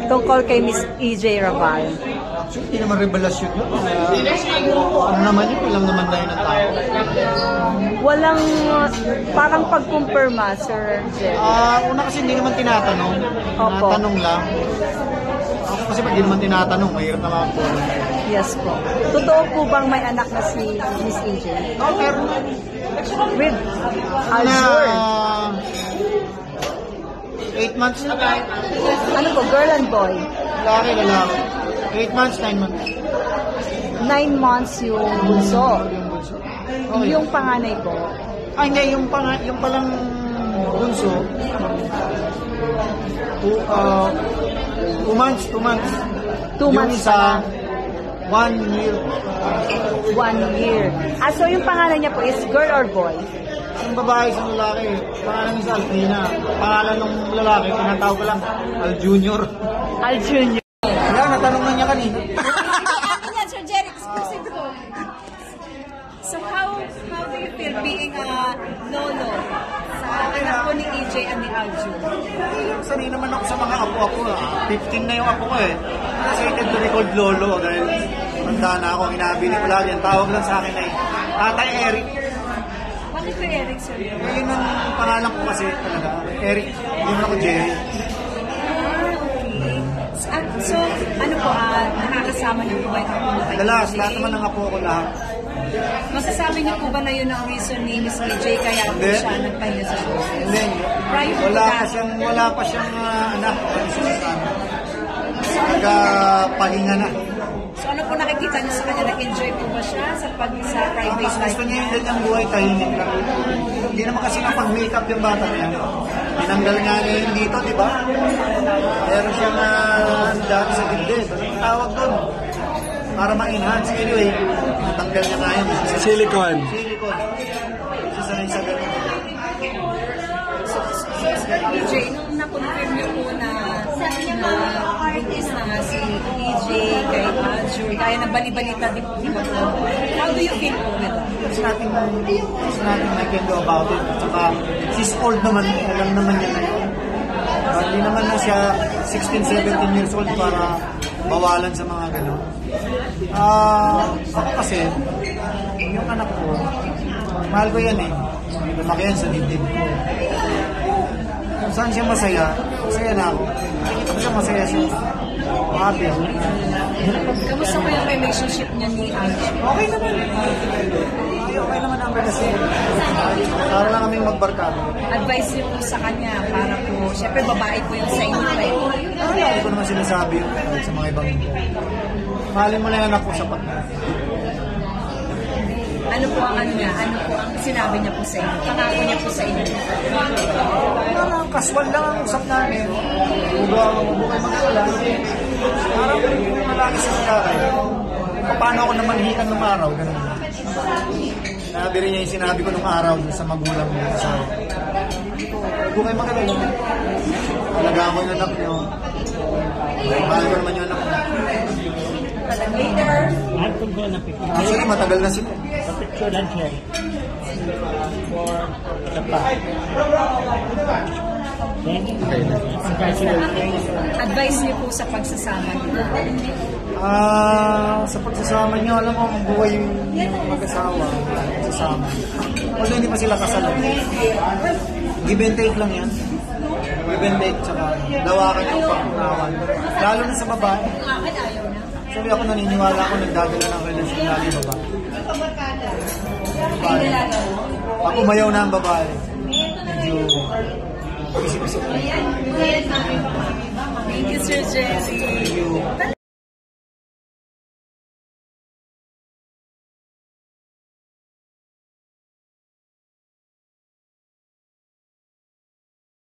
tungkol kay Miss EJ Raval. Actually, hindi naman revelasyon yun. Ano naman yun? Walang naman tayo ng tao. Walang parang pagkumpirma, Sir Jerry. Una kasi hindi naman tinatanong. Opo. Tanong lang. Ako kasi pag hindi naman tinatanong, mahirap na makapunan. Yes po. Totoo po bang may anak na si Miss EJ? Pero With Azure. 8 months na tayo. Ano po, girl and boy? Lalaki. 8 months, 9 months. 9 months yung bunso. Yung bunso. Okay. Yung panganay po. Hindi, yung palang bunso. 2 months. 2 months Yung isa, 1 year. 1 year. So yung pangalan niya po is girl or boy? Yung babae sa lalaki, pangalan niya sa Alpina. Pangalan ng lalaki, tinatawag ko lang, Al Junior. Al Junior. Wala, natanong na niya kanina. Akin yan, Sir Jerry, exclusive ko. So how do you feel being a lolo sa anak ko ni EJ and ni Aljun? Sanay naman ako sa mga apo-apo. 15 na yung apo ko eh. Excited to be called lolo dahil manda na ako, hinabili ko lagi. Ang tawag lang sa akin ay Tatay Eric. Bakit ko Eric, Sir? Yun ang pangalan ko kasi talaga. Eric, hindi mo ako Jerry. So, ano po, nakakasama niyo po ba yung apo mo kay Dalas, EJ? lahat naman ng apo ko lahat. Masasabi niyo po ba na yun ang reason ni Miss EJ kaya po Hindi. siya nagpahinga sa showbiz? Hindi. Prior to Wala that, pa siyang anak. Nagpahinga na. so ano po nakikita niyo sa kanya? Nag-enjoy po ba siya sa private Mas life? gusto niya yung ganyang buhay, tahimik lang. Hindi naman kasi nakapag-makeup yung bata niya. Tinanggal nga niya yun dito, di ba? Meron siyang dati sa dibdib. Anong tawag doon? Para ma-enhance. Anyway, natanggal niya nga yun. Silicone. Silicone. Kasi sanay sa ganun. So, EJ, nung na-confirm niyo po na buntis na nga si EJ kay Azure, kaya nabali-balita di ba po? How do you feel po with that? There's nothing I can do about it. At saka, she's old naman. Alam naman niya na yun. Hindi naman na siya 16, 17 years old para bawalan sa mga gano'n. Ako kasi, yung anak ko, mahal ko yan eh. Lumaki yan sa dibdib ko. Kung saan siya masaya na ako. Kung siya masaya siya, happy ako. Kamusta po yung relationship niya ni Azure? Okay naman. Okay naman ang relasyon. Para lang kaming magbarkado. Advice niyo po sa kanya para po, syempre babae po yung sa inyo eh. Hindi ko naman sinasabi yun sa mga ibang hindi. Mahalin mo na yung anak ko sapat na. Ano po ang ano niya? Ano po ang sinabi niya po sa inyo? Pangako niya po sa inyo? Parang kaswal lang ang usap namin. Mabuhay magkala. Parang malaki sa nangyari. Paano ako naman hikan ng araw? Ganun. Sinabi rin niya yung sinabi ko nung araw sa magulang niya. So, mabuhay magkala. Talaga ko yung anak niyo. Mahal ko naman yung anak niyo. Actually, matagal na sila. Picture lang siya. For the past. Advice niyo po sa pagsasama niyo? Sa pagsasama niyo, alam mo, ang buhay yung mag-asawa, pagsasama. Although hindi pa sila kasal. Give and take lang yan. Give and take, tsaka dawakan yung pag-unawan. Lalo na sa babae. Sabi ako naniniwala ako nagdadala ng relasyon lalo yung babae. Pag umayaw na ang babae, medyo isip-isip. Thank you, Sir Jesse. Thank you.